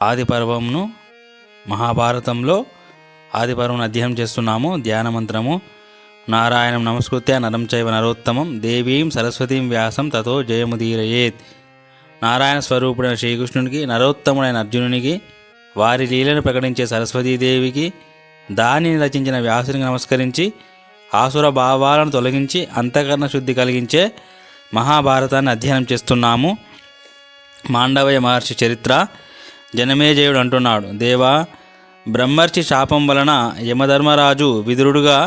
ఆది పర్వంను మహాభారతంలో ఆది పర్వం అధ్యయనం చేస్తున్నాము. ధ్యాన మంత్రము నారాయణం నమస్కృత్య నరం చైవ నరోత్తమం దేవీం సరస్వతీం వ్యాసం తతో జయముదీరయేత్. నారాయణ స్వరూపుడైన శ్రీకృష్ణునికి, నరోత్తముడైన అర్జునునికి, వారి లీలను ప్రకటించే సరస్వతీదేవికి, దానిని రచించిన వ్యాసునికి నమస్కరించి ఆసుర భావాలను తొలగించి అంతఃకరణ శుద్ధి కలిగించే మహాభారతాన్ని అధ్యయనం చేస్తున్నాము. మాండవయ్య మహర్షి చరిత్ర. జనమేజయుడు అంటున్నాడు, దేవా, బ్రహ్మర్షి శాపం వలన యమధర్మరాజు విదురుడుగా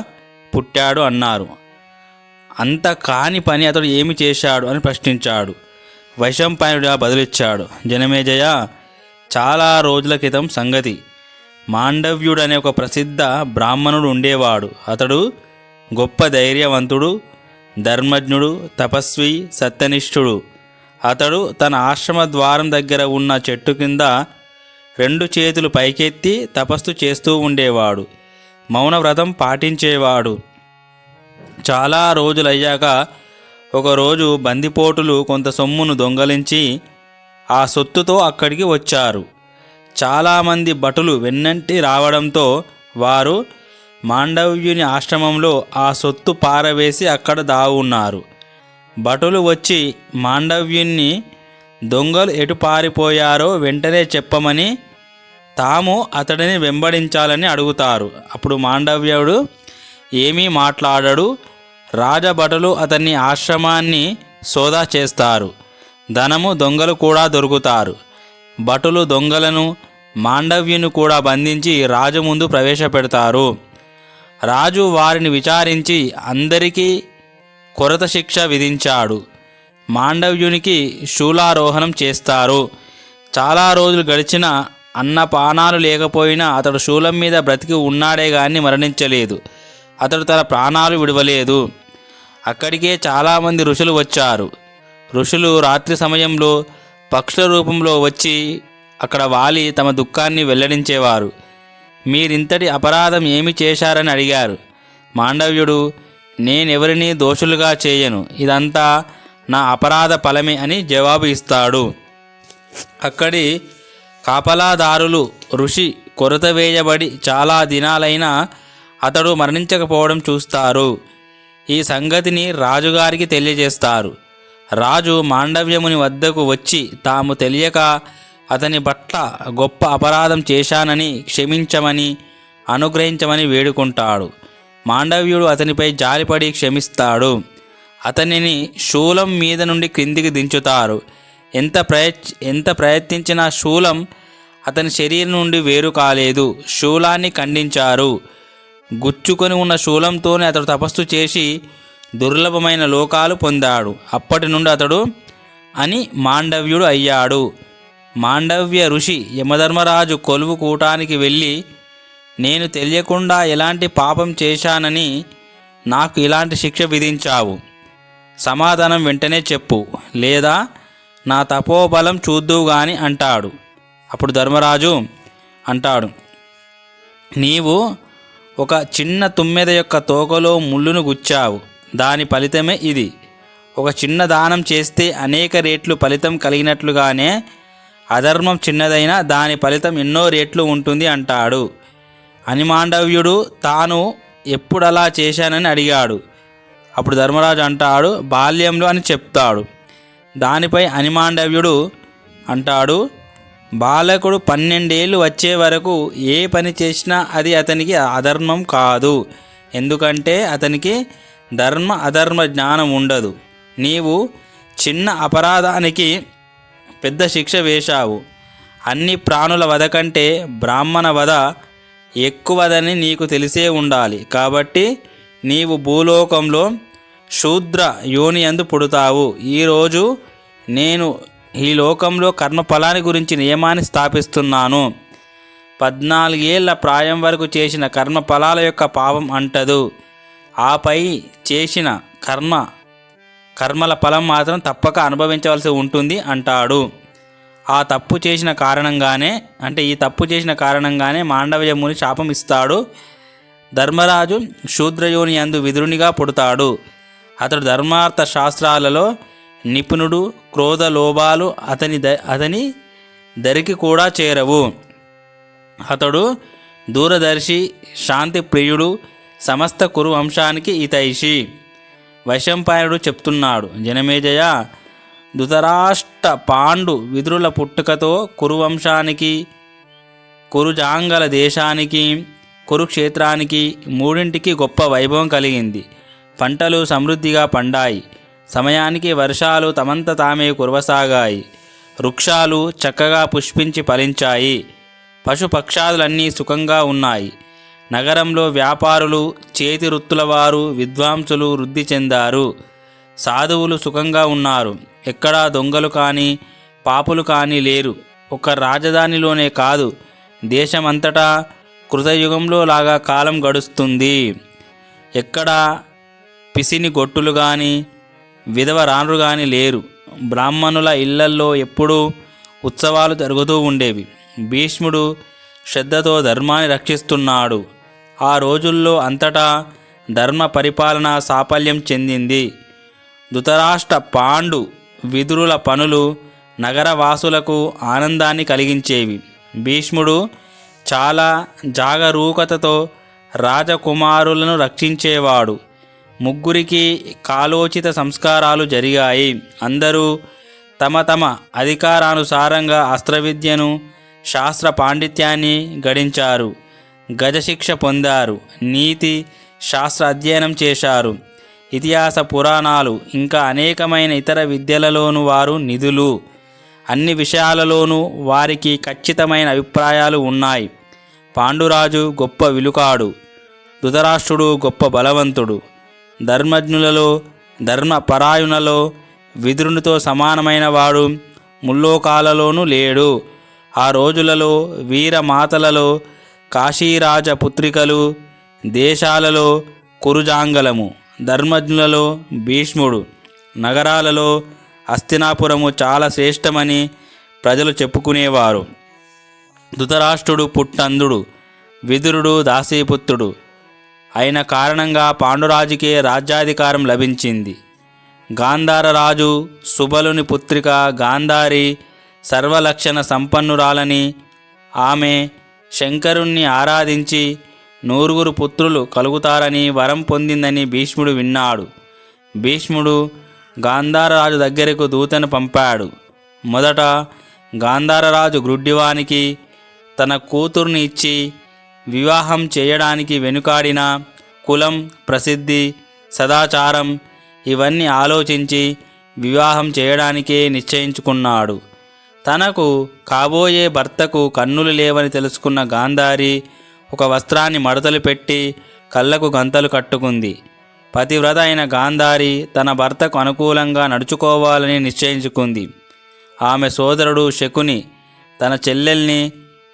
పుట్టాడు అన్నారు. అంత కాని పని అతడు ఏమి చేశాడు అని ప్రశ్నించాడు. వైశంపాయనుడిగా బదులిచ్చాడు, జనమేజయ, చాలా రోజుల క్రితం సంగతి. మాండవ్యుడు అనే ఒక ప్రసిద్ధ బ్రాహ్మణుడు ఉండేవాడు. అతడు గొప్ప ధైర్యవంతుడు, ధర్మజ్ఞుడు, తపస్వి, సత్యనిష్ఠుడు. అతడు తన ఆశ్రమ ద్వారం దగ్గర ఉన్న చెట్టు కింద 2 చేతులు పైకెత్తి తపస్సు చేస్తూ ఉండేవాడు. మౌనవ్రతం పాటించేవాడు. చాలా రోజులయ్యాక ఒకరోజు బందిపోటులు కొంత సొమ్మును దొంగలించి ఆ సొత్తుతో అక్కడికి వచ్చారు. చాలామంది భటులు వెన్నంటి రావడంతో వారు మాండవ్యుని ఆశ్రమంలో ఆ సొత్తు పారవేసి అక్కడ దాగున్నారు. భటులు వచ్చి మాండవ్యుని దొంగలు ఎటు పారిపోయారో వెంటనే చెప్పమని తాము అతడిని వెంబడించాలని అడుగుతారు. అప్పుడు మాండవ్యుడు ఏమీ మాట్లాడడు. రాజభటులు అతన్ని ఆశ్రమాన్ని సోదా చేస్తారు. ధనము, దొంగలు కూడా దొరుకుతారు. భటులు దొంగలను, మాండవ్యుని కూడా బంధించి రాజు ముందు ప్రవేశపెడతారు. రాజు వారిని విచారించి అందరికీ కొరత శిక్ష విధించాడు. మాండవ్యునికి శూలారోహణం చేస్తారు. చాలా రోజులు గడిచినా అన్నపానాలు లేకపోయినా అతడు శూలం మీద బ్రతికి ఉన్నాడే గాని మరణించలేదు. అతడు తన ప్రాణాలు విడవలేదు. అక్కడికే చాలామంది ఋషులు వచ్చారు. ఋషులు రాత్రి సమయంలో పక్షుల రూపంలో వచ్చి అక్కడ వాలి తమ దుఃఖాన్ని వెల్లడించేవారు. మీరింతటి అపరాధం ఏమి చేశారని అడిగారు. మాండవ్యుడు, నేనెవరినీ దోషులుగా చేయను, ఇదంతా నా అపరాధ ఫలమే అని జవాబు ఇస్తాడు. అక్కడి కాపలాదారులు ఋషి కొరత వేయబడి చాలా దినాలైనా అతడు మరణించకపోవడం చూస్తారు. ఈ సంగతిని రాజుగారికి తెలియజేస్తారు. రాజు మాండవ్యముని వద్దకు వచ్చి తాము తెలియక అతని పట్ల గొప్ప అపరాధం చేశానని క్షమించమని, అనుగ్రహించమని వేడుకుంటాడు. మాండవ్యుడు అతనిపై జాలిపడి క్షమిస్తాడు. అతనిని శూలం మీద నుండి క్రిందికి దించుతారు. ఎంత ప్రయత్నించినా శూలం అతని శరీరం నుండి వేరు కాలేదు. శూలాన్ని ఖండించారు. గుచ్చుకొని ఉన్న శూలంతోనే అతడు తపస్సు చేసి దుర్లభమైన లోకాలు పొందాడు. అప్పటి నుండి అతడు అని మాండవ్యుడు అయ్యాడు. మాండవ్య ఋషి యమధర్మరాజు కొలువు కూటానికి వెళ్ళి, నేను తెలియకుండా ఎలాంటి పాపం చేశానని నాకు ఇలాంటి శిక్ష విధించావు? సమాధానం వెంటనే చెప్పు, లేదా నా తపోబలం చూద్దువు గాని అంటాడు. అప్పుడు ధర్మరాజు అంటాడు, నీవు ఒక చిన్న తుమ్మెద యొక్క తోకలో ముళ్ళును గుచ్చావు. దాని ఫలితమే ఇది. ఒక చిన్న దానం చేస్తే అనేక రెట్లు ఫలితం కలిగినట్లుగానే అధర్మం చిన్నదైనా దాని ఫలితం ఎన్నో రెట్లు ఉంటుంది అంటాడు. అని మాండవ్యుడు తాను ఎప్పుడలా చేశానని అడిగాడు. అప్పుడు ధర్మరాజు అంటాడు, బాల్యంలో అని చెప్తాడు. దానిపై అనిమాండవ్యుడు అంటాడు, బాలకుడు 12 ఏళ్ళు వచ్చే వరకు ఏ పని చేసినా అది అతనికి అధర్మం కాదు. ఎందుకంటే అతనికి ధర్మ అధర్మ జ్ఞానం ఉండదు. నీవు చిన్న అపరాధానికి పెద్ద శిక్ష వేశావు. అన్ని ప్రాణుల వధ కంటే బ్రాహ్మణ వధ ఎక్కువదని నీకు తెలిసే ఉండాలి. కాబట్టి నీవు భూలోకంలో శూద్ర యోనియందు పుడతావు. ఈరోజు నేను ఈ లోకంలో కర్మఫలాన్ని గురించి నియమాన్ని స్థాపిస్తున్నాను. 14 ఏళ్ల ప్రాయం వరకు చేసిన కర్మఫలాల యొక్క పాపం అంటదు. ఆపై చేసిన కర్మల ఫలం మాత్రం తప్పక అనుభవించవలసి ఉంటుంది అంటాడు. ఈ తప్పు చేసిన కారణంగానే మాండవ్య ముని శాపం ఇస్తాడు. ధర్మరాజు శూద్రయోని యందు విదురునిగా పుడతాడు. అతడు ధర్మార్థ శాస్త్రాలలో నిపుణుడు. క్రోధ లోభాలు అతని దరికి కూడా చేరవు. అతడు దూరదర్శి, శాంతి ప్రియుడు, సమస్త కురు వంశానికి హితైషి. వైశంపాయనుడు చెప్తున్నాడు, జనమేజయ, ధృతరాష్ట్ర పాండు విదురుల పుట్టుకతో కురువంశానికి, కురుజాంగల దేశానికి, కురుక్షేత్రానికి మూడింటికి గొప్ప వైభవం కలిగింది. పంటలు సమృద్ధిగా పండాయి. సమయానికి వర్షాలు తమంత తామే కురవసాగాయి. వృక్షాలు చక్కగా పుష్పించి ఫలించాయి. పశుపక్షాదులన్నీ సుఖంగా ఉన్నాయి. నగరంలో వ్యాపారులు, చేతి వృత్తుల వారు, విద్వాంసులు వృద్ధి చెందారు. సాధువులు సుఖంగా ఉన్నారు. ఎక్కడా దొంగలు కానీ పాపులు కానీ లేరు. ఒక రాజధానిలోనే కాదు, దేశమంతటా కృతయుగంలో లాగా కాలం గడుస్తుంది. ఎక్కడా పిసిని గొట్టులు కానీ విధవరాన్రు కానీ లేరు. బ్రాహ్మణుల ఇళ్లల్లో ఎప్పుడూ ఉత్సవాలు జరుగుతూ ఉండేవి. భీష్ముడు శ్రద్ధతో ధర్మాన్ని రక్షిస్తున్నాడు. ఆ రోజుల్లో అంతటా ధర్మ పరిపాలన సాఫల్యం చెందింది. ధృతరాష్ట్ర పాండు విదురుల పనులు నగరవాసులకు ఆనందాన్ని కలిగించేవి. భీష్ముడు చాలా జాగరూకతతో రాజకుమారులను రక్షించేవాడు. ముగ్గురికి కాలోచిత సంస్కారాలు జరిగాయి. అందరూ తమ తమ అధికారానుసారంగా అస్త్రవిద్యను, శాస్త్ర పాండిత్యాన్ని గడించారు. గజశిక్ష పొందారు. నీతి శాస్త్ర అధ్యయనం చేశారు. ఇతిహాస పురాణాలు ఇంకా అనేకమైన ఇతర విద్యలలోనూ వారు నిధులు. అన్ని విషయాలలోనూ వారికి ఖచ్చితమైన అభిప్రాయాలు ఉన్నాయి. పాండురాజు గొప్ప విలుకాడు. ధృతరాష్ట్రుడు గొప్ప బలవంతుడు. ధర్మజ్ఞులలో, ధర్మపరాయణులలో విదురునితో సమానమైన వాడు ముల్లోకాలలోనూ లేడు. ఆ రోజులలో వీరమాతలలో కాశీరాజ పుత్రికలు, దేశాలలో కురుజాంగలము, ధర్మజ్ఞులలో భీష్ముడు, నగరాలలో హస్తినాపురము చాలా శ్రేష్టమని ప్రజలు చెప్పుకునేవారు. ధృతరాష్ట్రుడు పుట్టందుడు, విదురుడు దాసీపుత్రుడు అయిన కారణంగా పాండురాజుకే రాజ్యాధికారం లభించింది. గాంధార రాజు సుబలుని పుత్రిక గాంధారి సర్వలక్షణ సంపన్నురాలని, ఆమె శంకరుణ్ణి ఆరాధించి 9 పుత్రులు కలుగుతారని వరం పొందిందని భీష్ముడు విన్నాడు. భీష్ముడు గాంధారరాజు దగ్గరకు దూతను పంపాడు. మొదట గాంధారరాజు గ్రుడ్డివానికి తన కూతుర్ని ఇచ్చి వివాహం చేయడానికి వెనుకాడిన కులం, ప్రసిద్ధి, సదాచారం ఇవన్నీ ఆలోచించి వివాహం చేయడానికే నిశ్చయించుకున్నాడు. తనకు కాబోయే భర్తకు కన్నులు లేవని తెలుసుకున్న గాంధారి ఒక వస్త్రాన్ని మడతలు పెట్టి కళ్ళకు గంతలు కట్టుకుంది. పతివ్రత అయిన గాంధారి తన భర్తకు అనుకూలంగా నడుచుకోవాలని నిశ్చయించుకుంది. ఆమె సోదరుడు శకుని తన చెల్లెల్ని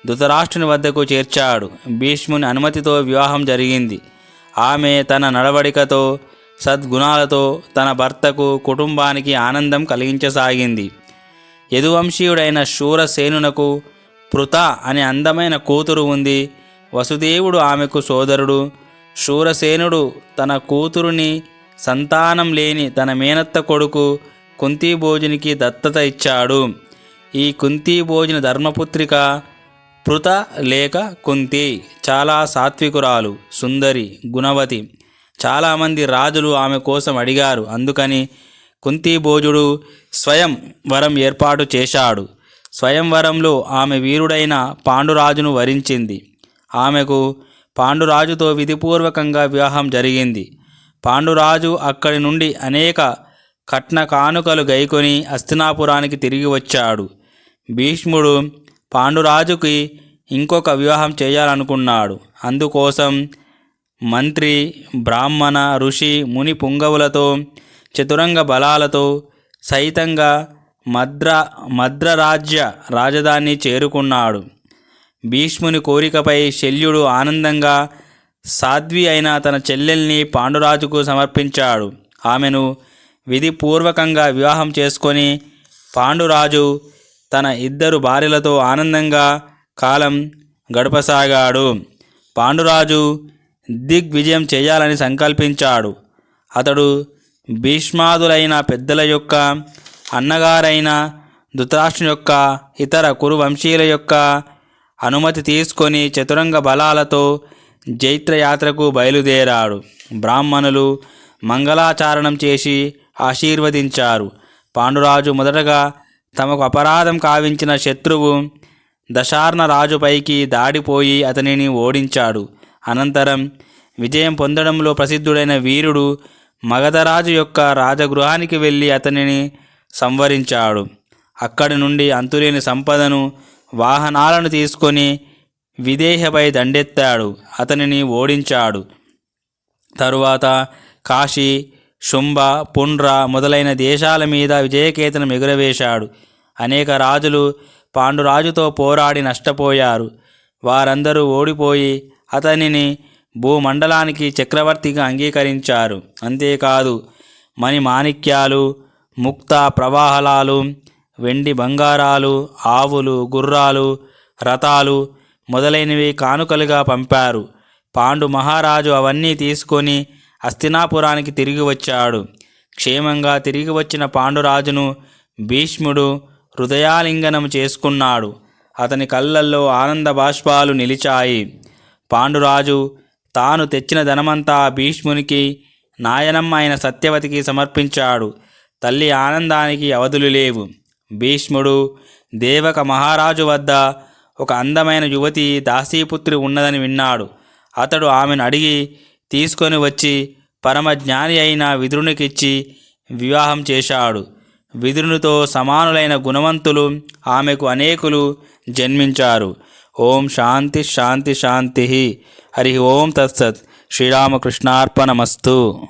ధృతరాష్ట్రుని వద్దకు చేర్చాడు. భీష్ముని అనుమతితో వివాహం జరిగింది. ఆమె తన నడవడికతో, సద్గుణాలతో తన భర్తకు, కుటుంబానికి ఆనందం కలిగించసాగింది. యదువంశీయుడైన శూరసేనునకు పృథ అనే అందమైన కూతురు ఉంది. వసుదేవుడు ఆమెకు సోదరుడు. శూరసేనుడు తన కూతురుని సంతానం లేని తన మేనత్త కొడుకు కుంతీభోజునికి దత్తత ఇచ్చాడు. ఈ కుంతీభోజుని ధర్మపుత్రిక పృథ లేక కుంతి చాలా సాత్వికురాలు, సుందరి, గుణవతి. చాలామంది రాజులు ఆమె కోసం అడిగారు. అందుకని కుంతీభోజుడు స్వయం వరం ఏర్పాటు చేశాడు. స్వయంవరంలో ఆమె వీరుడైన పాండురాజును వరించింది. ఆమెకు పాండురాజుతో విధిపూర్వకంగా వివాహం జరిగింది. పాండురాజు అక్కడి నుండి అనేక కట్న కానుకలు గైకొని హస్తినాపురానికి తిరిగి వచ్చాడు. భీష్ముడు పాండురాజుకి ఇంకొక వివాహం చేయాలనుకున్నాడు. అందుకోసం మంత్రి, బ్రాహ్మణ, ఋషి, ముని పుంగవులతో, చతురంగ బలాలతో సైతంగా మద్రరాజ్య రాజధాని చేరుకున్నాడు. భీష్ముని కోరికపై శల్యుడు ఆనందంగా సాధ్వి అయిన తన చెల్లెల్ని పాండురాజుకు సమర్పించాడు. ఆమెను విధిపూర్వకంగా వివాహం చేసుకొని పాండురాజు తన 2 భార్యలతో ఆనందంగా కాలం గడపసాగాడు. పాండురాజు దిగ్విజయం చేయాలని సంకల్పించాడు. అతడు భీష్మాదులైన పెద్దల యొక్క అన్నగారైన ధృతరాష్ట్రుని యొక్క ఇతర కురు వంశీయుల యొక్క అనుమతి తీసుకొని చతురంగ బలాలతో జైత్రయాత్రకు బయలుదేరాడు. బ్రాహ్మణులు మంగళాచారణం చేసి ఆశీర్వదించారు. పాండురాజు మొదటగా తమకు అపరాధం కావించిన శత్రువు దశార్ణ రాజుపైకి దాడిపోయి అతనిని ఓడించాడు. అనంతరం విజయం పొందడంలో ప్రసిద్ధుడైన వీరుడు మగధరాజు యొక్క రాజగృహానికి వెళ్ళి అతనిని సంవరించాడు. అక్కడి నుండి అంతులేని సంపదను, వాహనాలను తీసుకొని విదేహపై దండెత్తాడు. అతనిని ఓడించాడు. తరువాత కాశీ, శుంభ, పుండ్ర మొదలైన దేశాల మీద విజయకేతనం ఎగురవేశాడు. అనేక రాజులు పాండురాజుతో పోరాడి నష్టపోయారు. వారందరూ ఓడిపోయి అతనిని భూమండలానికి చక్రవర్తిగా అంగీకరించారు. అంతేకాదు మణి మాణిక్యాలు, ముక్త ప్రవాహలాలు, వెండి బంగారాలు, ఆవులు, గుర్రాలు, రథాలు మొదలైనవి కానుకలుగా పంపారు. పాండు మహారాజు అవన్నీ తీసుకొని హస్తినాపురానికి తిరిగి వచ్చాడు. క్షేమంగా తిరిగి వచ్చిన పాండురాజును భీష్ముడు హృదయాలింగనం చేసుకున్నాడు. అతని కళ్ళల్లో ఆనంద బాష్పాలు నిలిచాయి. పాండురాజు తాను తెచ్చిన ధనమంతా భీష్మునికి, నాయనమ్మ అయిన సత్యవతికి సమర్పించాడు. తల్లి ఆనందానికి అవధులు లేవు. భీష్ముడు దేవక మహారాజు వద్ద ఒక అందమైన యువతి దాసీపుత్రి ఉన్నదని విన్నాడు. అతడు ఆమెను అడిగి తీసుకొని వచ్చి పరమజ్ఞాని అయిన విదురునికిచ్చి వివాహం చేశాడు. విదురునితో సమానులైన గుణవంతులు ఆమెకు అనేకులు జన్మించారు. ఓం శాంతి శాంతి శాంతి. హరి ఓం తత్సత్. శ్రీరామకృష్ణార్పణమస్తు.